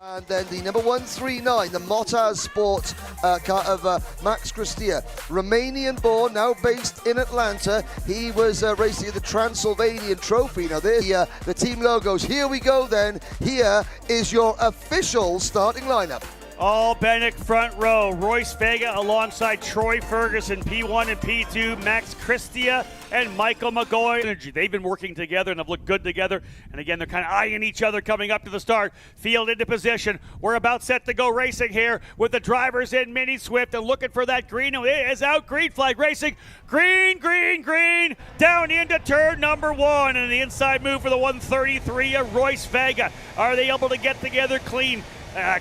And then the number 139, the Motaz Sport car of Max Cristea, Romanian-born, now based in Atlanta. He was racing the Transylvanian Trophy. Now there's the team logos. Here we go then. Here is your official starting lineup. All Bennick front row. Royce Vega alongside Troy Ferguson, P1 and P2, Max Cristea and Michael McGoy. They've been working together and have looked good together. And again, they're kind of eyeing each other coming up to the start. Field into position. We're about set to go racing here with the drivers in Mini Swift and looking for that green. It is out. Green flag racing. Green, green, green. Down into turn number one. And the inside move for the 133 of Royce Vega. Are they able to get together clean?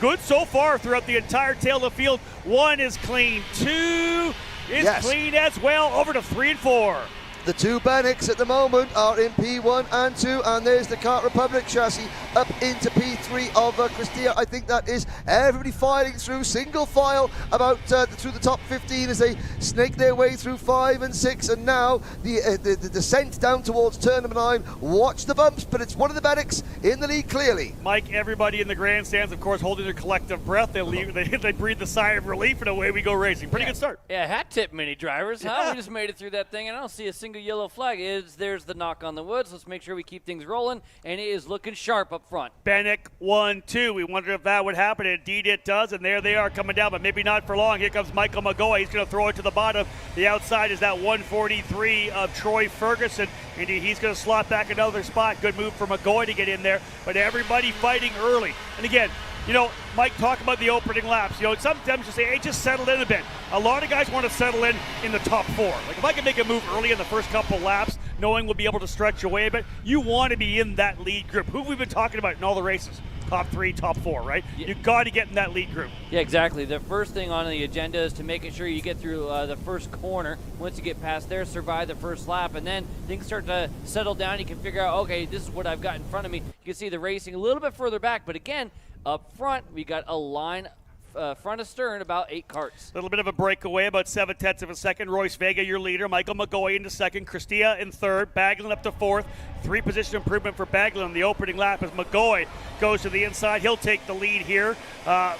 Good so far throughout the entire tail of the field. One is clean. Two is clean as well. Over to 3 and 4. The two Bennecks at the moment are in P1 and 2, and there's the Kart Republic chassis up into P3 of Cristea. I think that is everybody filing through, single file about through the top 15 as they snake their way through 5 and 6, and now the descent down towards turn number 9. Watch the bumps, but it's one of the Bennecks in the lead clearly. Mike, everybody in the grandstands, of course, holding their collective breath. They breathe the sigh of relief, and away we go racing. Pretty good start. Yeah, hat tip mini drivers, huh? We just made it through that thing, and I don't see a single yellow flag. There's the knock on the woods. Let's make sure we keep things rolling, and it is looking sharp up front. Bennick 1-2. We wondered if that would happen. Indeed it does, and there they are coming down, but maybe not for long. Here comes Michael McGoy. He's going to throw it to the bottom. The outside is that 143 of Troy Ferguson. Indeed, he's going to slot back another spot. Good move for McGoy to get in there, but everybody fighting early. And again, you know, Mike, talk about the opening laps. You know, sometimes you say, hey, just settle in a bit. A lot of guys want to settle in the top 4. Like, if I can make a move early in the first couple laps, knowing we'll be able to stretch away a bit, you want to be in that lead group. Who have we been talking about in all the races? Top 3, top 4, right? Yeah. You've got to get in that lead group. Yeah, exactly. The first thing on the agenda is to making sure you get through the first corner. Once you get past there, survive the first lap, and then things start to settle down. You can figure out, okay, this is what I've got in front of me. You can see the racing a little bit further back, but again, up front, we got a line front of stern, about 8 carts. A little bit of a breakaway, about 7/10 of a second. Royce Vega, your leader. Michael McGoy into second. Cristea in third. Baglin up to 4th. 3-position improvement for Baglin on the opening lap as McGoy goes to the inside. He'll take the lead here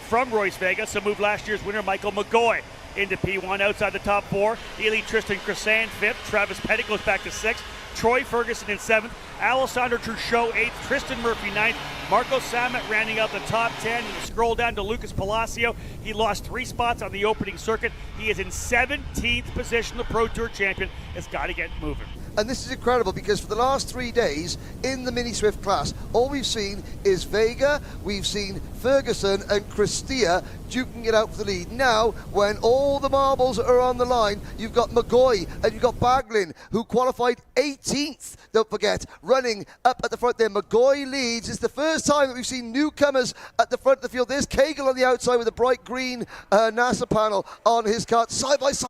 from Royce Vega. So move last year's winner, Michael McGoy, into P1 outside the top 4. Ely Tristan Crescent 5th. Travis Pettit goes back to 6th. Troy Ferguson in 7th. Alessandro Truchot 8th. Tristan Murphy 9th. Marco Samet rounding out the top 10. And scroll down to Lucas Palacio. He lost 3 spots on the opening circuit. He is in 17th position, the Pro Tour champion. It's got to get moving. And this is incredible because for the last 3 days in the Mini Swift class, all we've seen is Vega, we've seen Ferguson and Cristea duking it out for the lead. Now, when all the marbles are on the line, you've got McGoy and you've got Baglin, who qualified 18th, don't forget, running up at the front there. McGoy leads. It's the first time that we've seen newcomers at the front of the field. There's Cagle on the outside with a bright green NASA panel on his kart, side by side.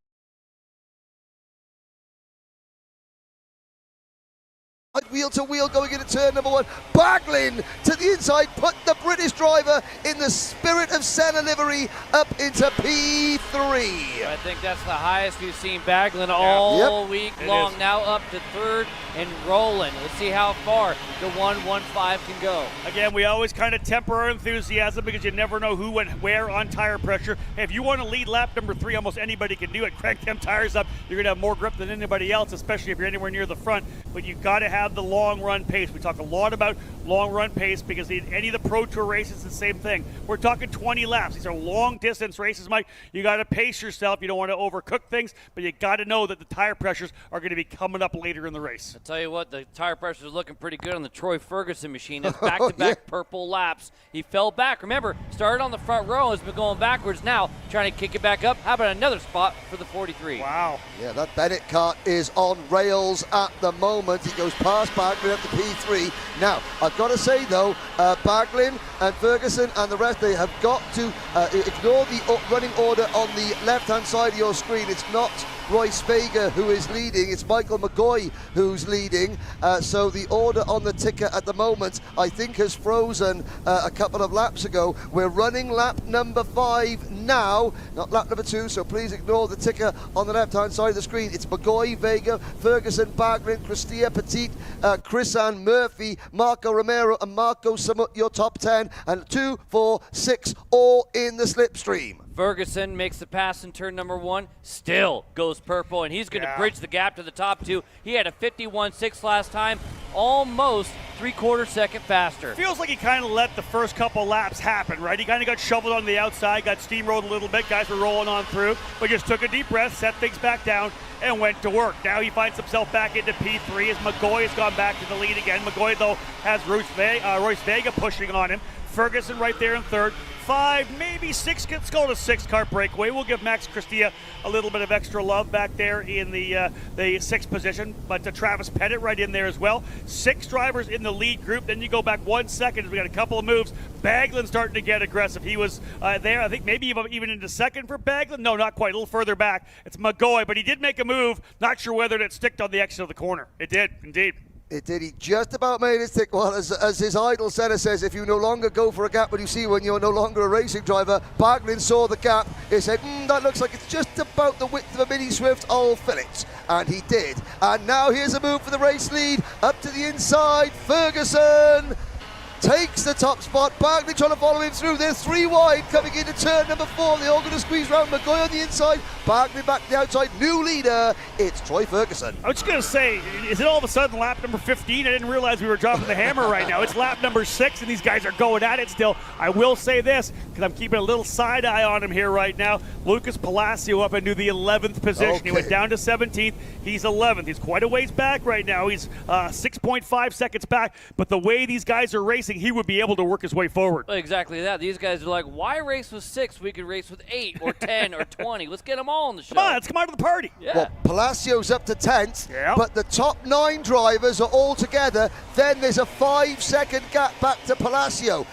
Wheel to wheel going into turn number 1. Baglin to the inside, put the British driver in the Spirit of Senna livery up into P3. I think that's the highest we've seen Baglin all week long. Now up to 3rd and rolling. Let's see how far the 115 can go. Again, we always kind of temper our enthusiasm because you never know who went where on tire pressure. Hey, if you want to lead lap number 3, almost anybody can do it. Crank them tires up. You're going to have more grip than anybody else, especially if you're anywhere near the front. But you've got to have the long run pace. We talk a lot about long run pace because in any of the Pro Tour races, the same thing. We're talking 20 laps. These are long distance races, Mike. You got to pace yourself. You don't want to overcook things, but you got to know that the tire pressures are going to be coming up later in the race. I'll tell you what, the tire pressure is looking pretty good on the Troy Ferguson machine. It's back-to-back purple laps. He fell back. Remember, started on the front row, has been going backwards now, trying to kick it back up. How about another spot for the 43? Wow. Yeah, that Bennett kart is on rails at the moment. He goes past Baglin up to P3. Now, I've got to say, though, Baglin and Ferguson and the rest, they have got to ignore the running order on the left-hand side of your screen. It's not Royce Vega who is leading. It's Michael McGoy who's leading. So the order on the ticker at the moment, I think, has frozen a couple of laps ago. We're running lap number 5 now, not lap number 2, so please ignore the ticker on the left-hand side of the screen. It's McGoy, Vega, Ferguson, Baglin, Cristea, Petit, Chrisan, Murphy, Marco Romero, and Marco Samut, your top 10, and 2, 4, 6, all in the slipstream. Ferguson makes the pass in turn number 1, still goes purple, and he's going to bridge the gap to the top 2. He had a 51.6 last time, almost 3/4 second faster. Feels like he kind of let the first couple laps happen, right? He kind of got shoveled on the outside, got steamrolled a little bit. Guys were rolling on through, but just took a deep breath, set things back down, and went to work. Now he finds himself back into P3 as McGoy has gone back to the lead again. McGoy, though, has Royce Vega pushing on him. Ferguson right there in third. 5, maybe 6, let's go to 6 kart breakaway. We'll give Max Cristea a little bit of extra love back there in the 6th position, but Travis Pettit right in there as well. 6 drivers in the lead group. Then you go back 1 second as we got a couple of moves. Baglin starting to get aggressive. He was there, I think maybe even into second for Baglin. No, not quite, a little further back. It's McGoy, but he did make a move. Not sure whether it sticked on the exit of the corner. It did, indeed. It did. He just about made it stick. Well, as his idol Senna says, if you no longer go for a gap when you see when you're no longer a racing driver, Baglin saw the gap. He said, that looks like it's just about the width of a mini Swift. I'll fill it. And he did. And now here's a move for the race lead. Up to the inside. Ferguson takes the top spot. Baglin trying to follow him through. They're 3 wide coming into turn number 4. They're all going to squeeze round. McGoy on the inside. Baglin back to the outside. New leader. It's Troy Ferguson. I was just going to say, is it all of a sudden lap number 15? I didn't realize we were dropping the hammer right now. It's lap number 6, and these guys are going at it still. I will say this, because I'm keeping a little side eye on him here right now. Lucas Palacio up into the 11th position. Okay. He went down to 17th. He's 11th. He's quite a ways back right now. He's 6.5 seconds back. But the way these guys are racing, he would be able to work his way forward. Well, exactly that. These guys are like, why race with 6? We could race with 8 or 10 or 20. Let's get them all on the show. Come on, let's come out to the party. Yeah. Well, Palacio's up to 10th, Yep. but the top 9 drivers are all together. Then there's a 5-second gap back to Palacio.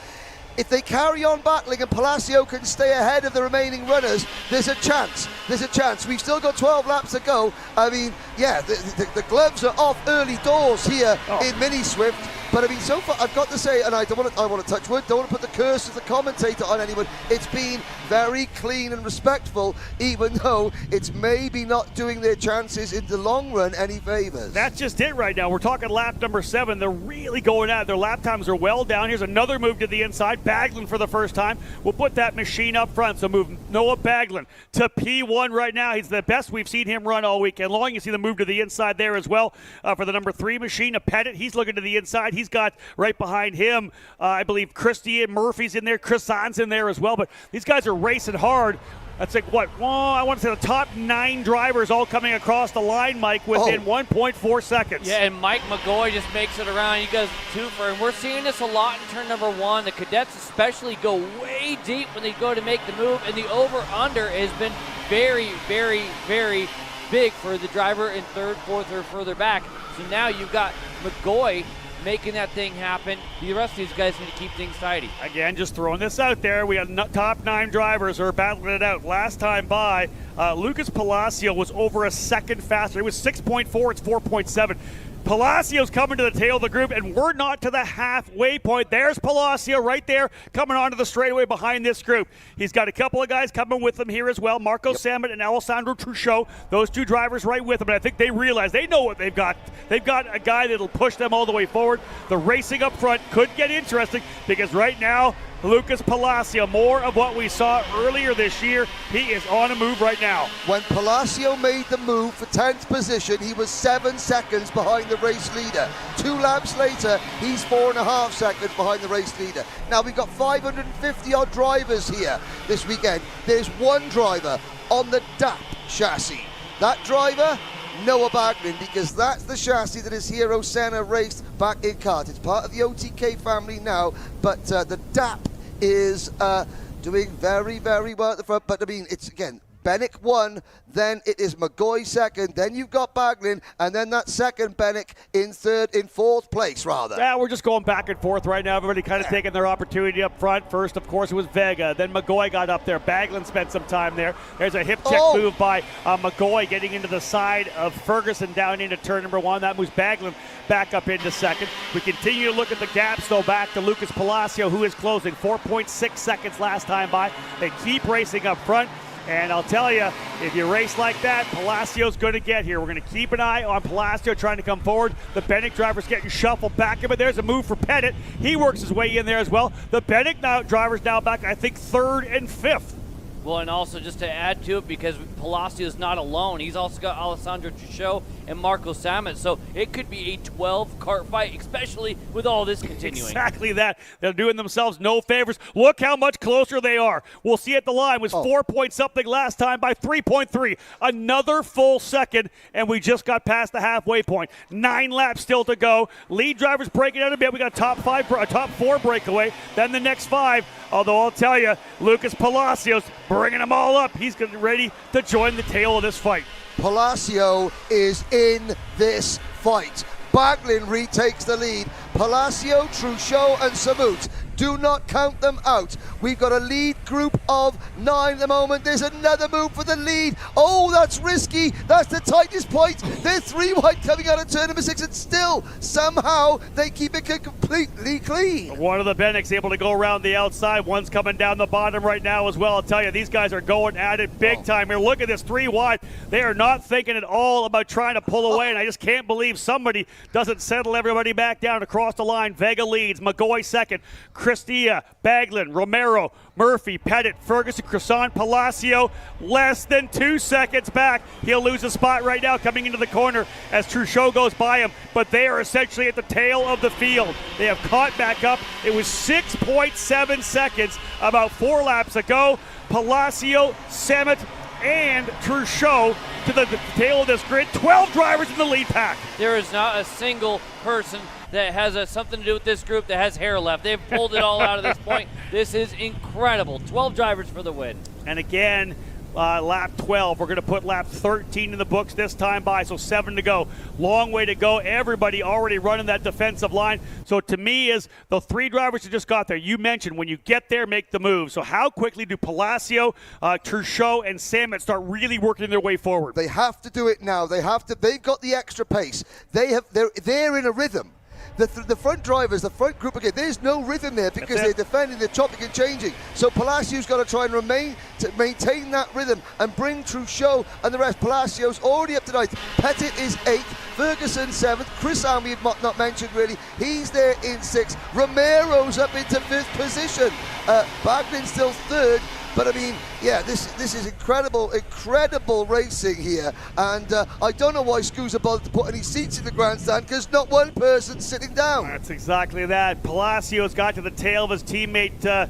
If they carry on battling and Palacio can stay ahead of the remaining runners, there's a chance. There's a chance. We've still got 12 laps to go. I mean, yeah, the gloves are off early doors here in Mini Swift. But I mean, so far, I've got to say, and I want to touch wood, don't want to put the curse of the commentator on anyone. It's been very clean and respectful, even though it's maybe not doing their chances in the long run any favors. That's just it right now. We're talking lap number 7. They're really going at it. Their lap times are well down. Here's another move to the inside. Baglin for the first time. We'll put that machine up front. So move Noah Baglin to P1 right now. He's the best we've seen him run all weekend long. You see the move to the inside there as well for the number 3 machine, a Pettit. He's looking to the inside. He's got right behind him, I believe, Cristea, Murphy's in there, Chrisan's in there as well. But these guys are racing hard. That's like what? Well, I want to say the top 9 drivers all coming across the line, Mike, within 1.4 seconds. Yeah, and Mike McGoy just makes it around. He goes 2 for, and we're seeing this a lot in turn number 1. The cadets especially go way deep when they go to make the move, and the over-under has been very, very, very big for the driver in 3rd, 4th, or further back. So now you've got McGoy making that thing happen. The rest of these guys need to keep things tidy. Again, just throwing this out there. We got top 9 drivers who are battling it out. Last time by, Lucas Palacio was over a second faster. It was 6.4, it's 4.7. Palacio's coming to the tail of the group, and we're not to the halfway point. There's Palacio right there coming onto the straightaway behind this group. He's got a couple of guys coming with him here as well, Marco Sammet and Alessandro Truchot. Those 2 drivers right with him, and I think they realize they know what they've got. They've got a guy that'll push them all the way forward. The racing up front could get interesting because right now, Lucas Palacio, more of what we saw earlier this year. He is on a move right now. When Palacio made the move for 10th position, he was 7 seconds behind the race leader. 2 laps later, he's 4.5 seconds behind the race leader. Now we've got 550 odd drivers here this weekend. There's 1 driver on the DAP chassis. That driver, Noah Baglin, because that's the chassis that his hero Senna raced back in kart. It's part of the OTK family now, but the DAP is doing very, very well at the front. But I mean, it's again, Bennick 1, then it is McGoy 2nd, then you've got Baglin, and then that second Bennick in 4th place, rather. Yeah, we're just going back and forth right now. Everybody kind of taking their opportunity up front. First, of course, it was Vega. Then McGoy got up there. Baglin spent some time there. There's a hip check move by McGoy getting into the side of Ferguson down into turn number 1. That moves Baglin back up into 2nd. We continue to look at the gaps, though, back to Lucas Palacio, who is closing 4.6 seconds last time by. They keep racing up front. And I'll tell you, if you race like that, Palacio's going to get here. We're going to keep an eye on Palacio trying to come forward. The Bennick driver's getting shuffled back, but there's a move for Pettit. He works his way in there as well. The Bennick driver's now back, I think, 3rd and 5th. Well, and also just to add to it, because Palacio's not alone, he's also got Alessandro Truchot and Marco Samet, so it could be a 12-kart fight, especially with all this continuing. Exactly that. They're doing themselves no favors. Look how much closer they are. We'll see at the line was 4-point-something last time by 3.3. Another full second, and we just got past the halfway point. 9 laps still to go. Lead drivers breaking out a bit. We got a top 4 breakaway, then the next 5. Although I'll tell you, Lucas Palacios bringing them all up. He's going to be ready to join the tail of this fight. Palacio is in this fight. Baglin retakes the lead. Palacio, Truchot, and Samut. Do not count them out. We've got a lead group of 9 at the moment. There's another move for the lead. Oh, that's risky. That's the tightest point. They're 3 wide coming out of turn number 6, and still, somehow, they keep it completely clean. One of the Bennicks able to go around the outside. One's coming down the bottom right now as well. I'll tell you, these guys are going at it big time here. Look at this 3 wide. They are not thinking at all about trying to pull away, and I just can't believe somebody doesn't settle everybody back down across the line. Vega leads. McGoy 2nd. Cristea, Baglin, Romero, Murphy, Pettit, Ferguson, Crisant, Palacio, less than 2 seconds back. He'll lose a spot right now coming into the corner as Truchot goes by him, but they are essentially at the tail of the field. They have caught back up. It was 6.7 seconds about 4 laps ago. Palacio, Samet, and Truchot to the tail of this grid. 12 drivers in the lead pack. There is not a single person that has something to do with this group that has hair left. They've pulled it all out at this point. This is incredible. 12 drivers for the win. And again, lap 12. We're going to put lap 13 in the books this time by, so 7 to go. Long way to go. Everybody already running that defensive line. So to me is the 3 drivers who just got there. You mentioned when you get there, make the move. So how quickly do Palacio, Truchot, and Samet start really working their way forward? They have to do it now. They've got the extra pace. They're in a rhythm. The front drivers, the front group again, there's no rhythm there because they're defending, they're chopping and changing. So Palacio's got to try and maintain that rhythm and bring Truchot and the rest. Palacio's already up to 9th. Pettit is 8th. Ferguson 7th. Chris Allen we've not mentioned really. He's there in 6th. Romero's up into 5th position. Baglin's still 3rd. But I mean, yeah, this is incredible racing here, and I don't know why Skusa bothered to put any seats in the grandstand because not one person's sitting down. That's exactly that. Palacio's got to the tail of his teammate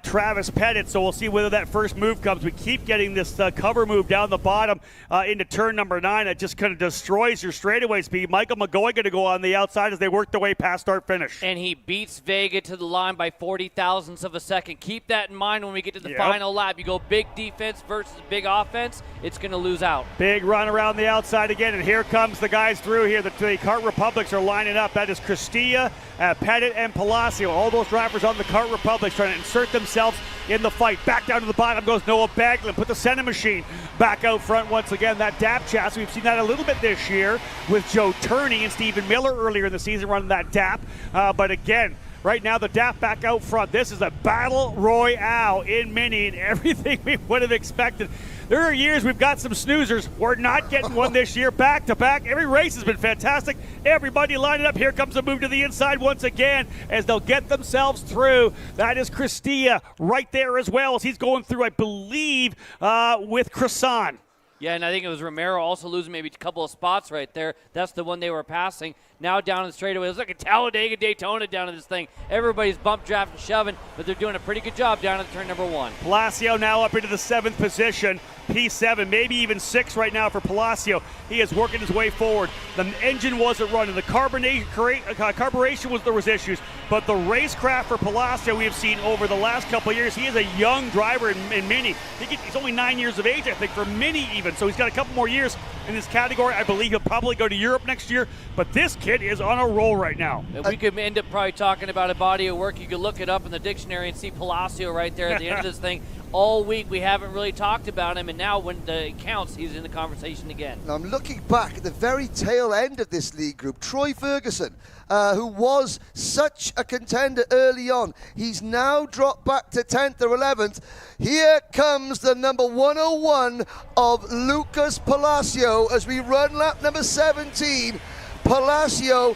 Travis Pettit, so we'll see whether that first move comes. We keep getting this cover move down the bottom into turn number 9. It just kind of destroys your straightaway speed. Michael McGoy going to go on the outside as they work their way past start finish. And he beats Vega to the line by 40 thousandths of a second. Keep that in mind when we get to the final lap. You go big defense versus big offense, it's going to lose out. Big run around the outside again, and here comes the guys through here. The Kart Republics are lining up. That is Cristea, Pettit, and Palacio. All those drivers on the Kart Republics trying to insert themselves in the fight. Back down to the bottom goes Noah Baglin. Put the center machine back out front once again. That DAP chassis, we've seen that a little bit this year with Joe Turney and Stephen Miller earlier in the season running that DAP. But again, right now the DAP back out front. This is a battle royale in Mini and everything we would have expected. There are years we've got some snoozers. We're not getting one this year. Back to back. Every race has been fantastic. Everybody lining up. Here comes a move to the inside once again as they'll get themselves through. That is Cristea right there as well as he's going through, I believe, with Crisant. Yeah, and I think it was Romero also losing maybe a couple of spots right there. That's the one they were passing. now down in the straightaway. It's like a Talladega Daytona down in this thing. Everybody's bump, draft, and shoving, but they're doing a pretty good job down at turn number 1. Palacio now up into the 7th position. P7, maybe even 6 right now for Palacio. He is working his way forward. The engine wasn't running. The carburation there was issues. But the racecraft for Palacio we have seen over the last couple of years, he is a young driver in Mini. He's only 9 years of age, I think, for Mini even. So he's got a couple more years in this category. I believe he'll probably go to Europe next year. But this kid is on a roll right now. We could end up probably talking about a body of work. You could look it up in the dictionary and see Palacio right there at the end of this thing. All week we haven't really talked about him, and now when it counts, he's in the conversation again. Now I'm looking back at the very tail end of this league group. Troy Ferguson, who was such a contender early on, he's now dropped back to 10th or 11th. Here comes the number 101 of Lucas Palacio as we run lap number 17. Palacio,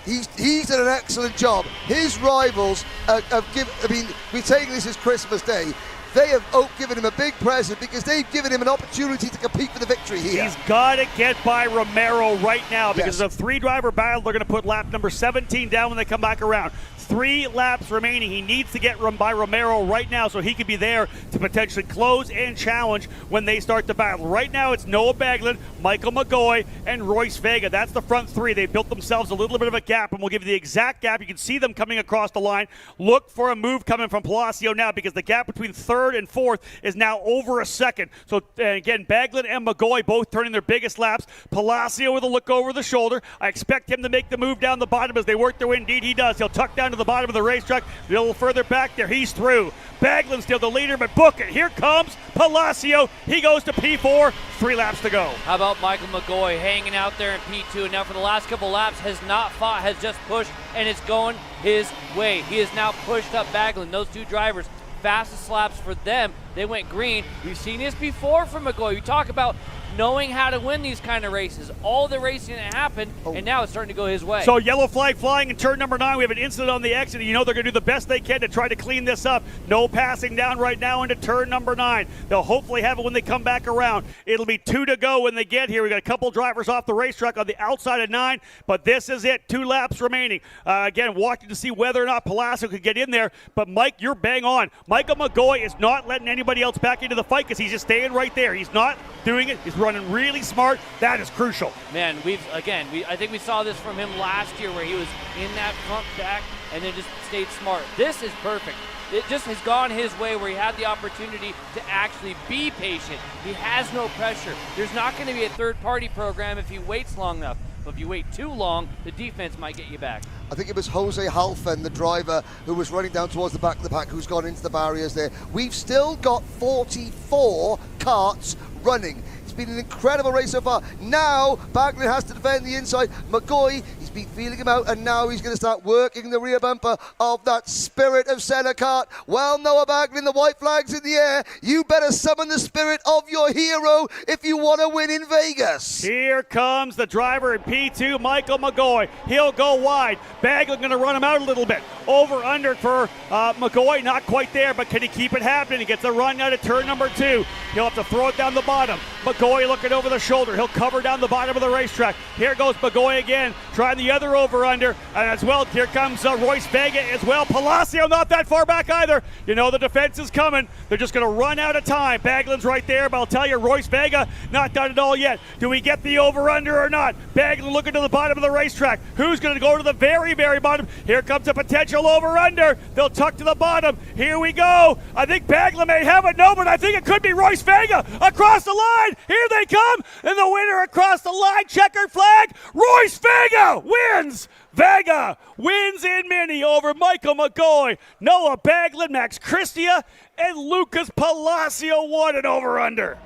He's done an excellent job. His rivals we're taking this as Christmas Day. They have given him a big present because they've given him an opportunity to compete for the victory here. He's got to get by Romero right now because of a 3-driver battle. They're going to put lap number 17 down when they come back around. 3 laps remaining. He needs to get by Romero right now so he can be there to potentially close and challenge when they start the battle. Right now it's Noah Baglin, Michael McGoy, and Royce Vega. That's the front 3. They built themselves a little bit of a gap, and we'll give you the exact gap. You can see them coming across the line. Look for a move coming from Palacio now because the gap between 3rd and 4th is now over a second. So again, Baglin and McGoy both turning their biggest laps. Palacio with a look over the shoulder. I expect him to make the move down the bottom as they work their way. Indeed he does. He'll tuck down to the bottom of the racetrack. A little further back there. He's through. Baglin's still the leader, but book it. Here comes Palacio. He goes to P4. 3 laps to go. How about Michael McGoy hanging out there in P2? And now for the last couple laps has not fought, has just pushed, and it's going his way. He has now pushed up Baglin. Those 2 drivers, fastest laps for them. They went green. We've seen this before from McGoy. You talk about knowing how to win these kind of races. All the racing that happened, and now it's starting to go his way. So yellow flag flying in turn number 9. We have an incident on the exit. You know they're going to do the best they can to try to clean this up. No passing down right now into turn number 9. They'll hopefully have it when they come back around. It'll be 2 to go when they get here. We got a couple drivers off the racetrack on the outside of 9, but this is it. 2 laps remaining. Again, watching to see whether or not Palacio could get in there, but Mike, you're bang on. Michael McGoy is not letting anybody else back into the fight because he's just staying right there. He's not doing it. He's running really smart. That is crucial. Man, I think we saw this from him last year where he was in that front back and then just stayed smart. This is perfect. It just has gone his way where he had the opportunity to actually be patient. He has no pressure. There's not going to be a third-party program if he waits long enough. But if you wait too long, the defense might get you back. I think it was Jose Halfen, the driver, who was running down towards the back of the pack, who's gone into the barriers there. We've still got 44 karts running. It's been an incredible race so far. Now, Baglin has to defend the inside. McGoy, he's been feeling him out, and now he's going to start working the rear bumper of that Spirit of Senna kart. Well, Noah Baglin, the white flag's in the air. You better summon the spirit of your hero if you want to win in Vegas. Here comes the driver in P2, Michael McGoy. He'll go wide. Baglin going to run him out a little bit. Over, under for McGoy, not quite there, but can he keep it happening? He gets a run out of turn number 2. He'll have to throw it down the bottom. McGoy looking over the shoulder. He'll cover down the bottom of the racetrack. Here goes McGoy again, trying the other over-under. And as well, here comes Royce Vega as well. Palacio not that far back either. You know the defense is coming. They're just going to run out of time. Baglin's right there, but I'll tell you, Royce Vega not done it all yet. Do we get the over-under or not? Baglin looking to the bottom of the racetrack. Who's going to go to the very, very bottom? Here comes a potential over-under. They'll tuck to the bottom. Here we go. I think Baglin may have it. No, but I think it could be Royce Vega across the line. Here they come. And the winner across the line, checkered flag, Royce Vega wins. Vega wins in Mini over Michael McGoy, Noah Baglin, Max Cristea, and Lucas Palacio won an over-under.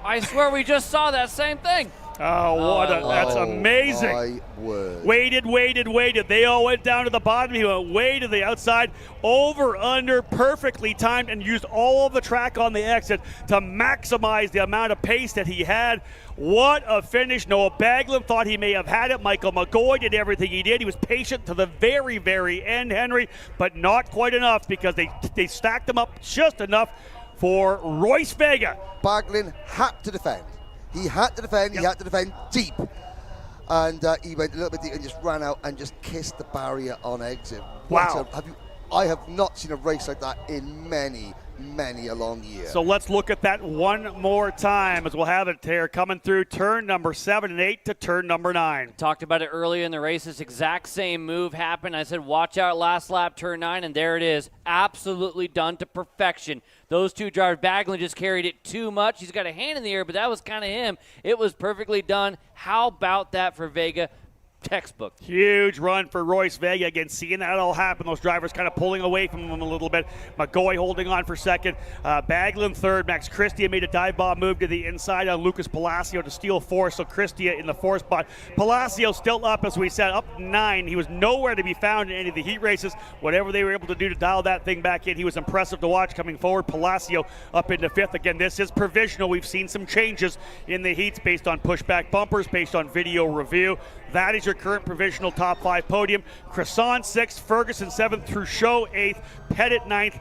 I swear we just saw that same thing. Oh, that's amazing. My word. Waited. They all went down to the bottom. He went way to the outside. Over, under, perfectly timed, and used all of the track on the exit to maximize the amount of pace that he had. What a finish. Noah Baglin thought he may have had it. Michael McGoy did everything he did. He was patient to the very, very end, Henry, but not quite enough because they stacked him up just enough for Royce Vega. Baglin had to defend. He had to defend. He had to defend deep. and he went a little bit deep and just ran out and just kissed the barrier on exit. Wow. I have not seen a race like that in many a long year. So let's look at that one more time as we'll have it here coming through turn number 7 and 8 to turn number 9. Talked about it earlier in the race. This exact same move happened. I said, watch out last lap, turn 9, and there it is. Absolutely done to perfection. Those two drivers, Baglin just carried it too much. He's got a hand in the air, but that was kind of him. It was perfectly done. How about that for Vega? Textbook. Huge run for Royce Vega. Again, seeing that all happen. Those drivers kind of pulling away from him a little bit. McGoy holding on for second. Baglin third. Max Cristea made a dive bomb move to the inside on Lucas Palacio to steal fourth. So Cristea in the fourth spot. Palacio still up, as we said, up 9. He was nowhere to be found in any of the heat races. Whatever they were able to do to dial that thing back in, he was impressive to watch coming forward. Palacio up into 5th. Again, this is provisional. We've seen some changes in the heats based on pushback bumpers, based on video review. That is your current provisional top 5 podium. Cresson 6th, Ferguson 7th, Truchot 8th, Pettit 9th,